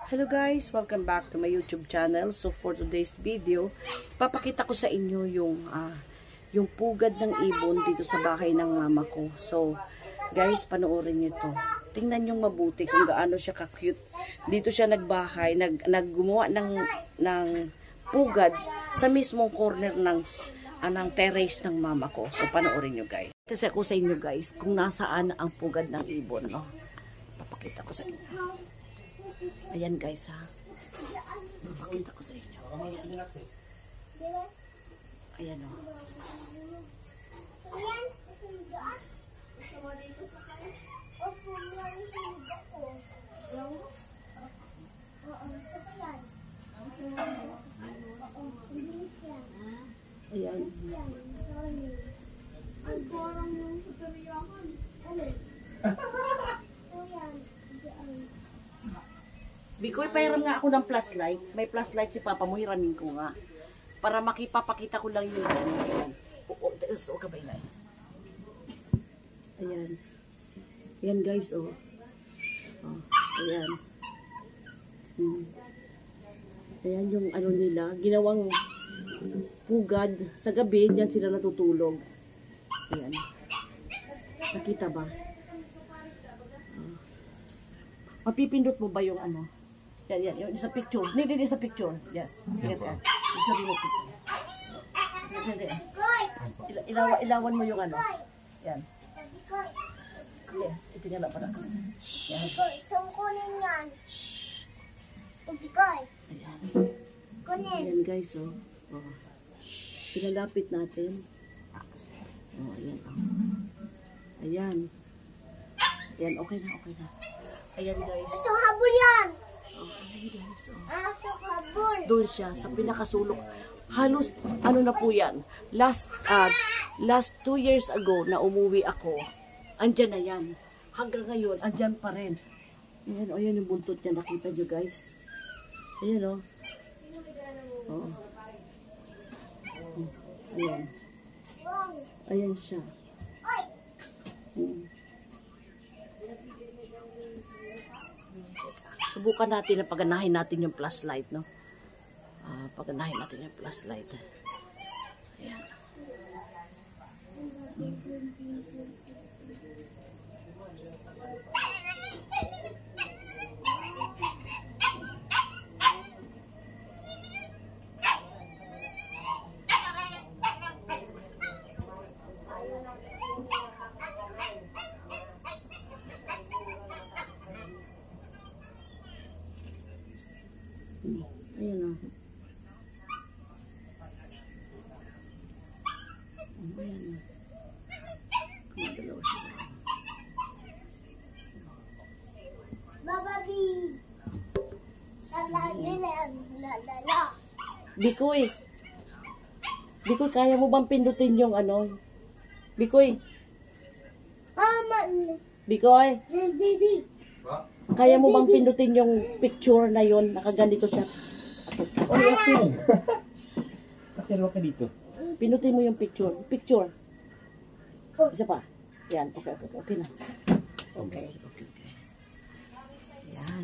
Hello guys, welcome back to my YouTube channel. So for today's video, papakita ko sa inyo yung pugad ng ibon dito sa bahay ng mama ko. So guys, panoorin niyo to. Tingnan niyo mabuti kung gaano siya ka-cute. Dito siya nagbahay, naggumawa ng pugad sa mismong corner ng terrace ng mama ko. So panoorin niyo guys. Kasi ako sa inyo guys kung nasaan ang pugad ng ibon, no. Papakita ko sa inyo. Ayan guys ha. Pakita ko sa inyo. Ayan o. Ayan. Bikoy, pairam nga ako ng flashlight. May flashlight si Papa mo, hiramin ko nga. Para makipapakita ko lang yung ayan. O kabay na. Ayan. Ayan guys, oh. Ayan. Ayan yung ano nila. Ginawang pugad. Sa gabi, diyan sila natutulog. Ayan. Nakita ba? Mapipindot mo ba yung ano? Yan, yung sa picture. Hindi sa picture. Yes. Picture mo. Ilawan mo yung ano. Yan. Ito nga na para. Yan. Isang kunin yan. Ibigay. Ayan. Kunin. Ayan guys, oh. Pinalapit natin. Ayan. Ayan. Ayan, okay na. Ayan guys. Isang habol yan. Ayan guys, oh. Isang habol. Doon siya sa pinakasulok. Halos ano na po yan. Last 2 years ago na umuwi ako. Andyan na yan. Hanggang ngayon, andyan pa rin. Ayan, oh, ayan yung buntot niya. Nakita nyo guys. Ayan oh. Oh. Ayan. Ayan siya. Subukan natin na paganahin natin yung flashlight, no? Paganahin natin yung flashlight. Ayan. Ayan o. Ayan o. Kumagalaw sila. Bababi. Lalala. Bikoy, kaya mo bang pindutin yung ano? Bikoy. Mama. Bikoy. Baby. Kaya mo bang pindutin yung picture na yon? Nakaganito siya. Oh, Axel. Axel, wag ka dito. Pindutin mo yung picture. Picture. Isa pa. Yan. Okay na. Okay. Yan.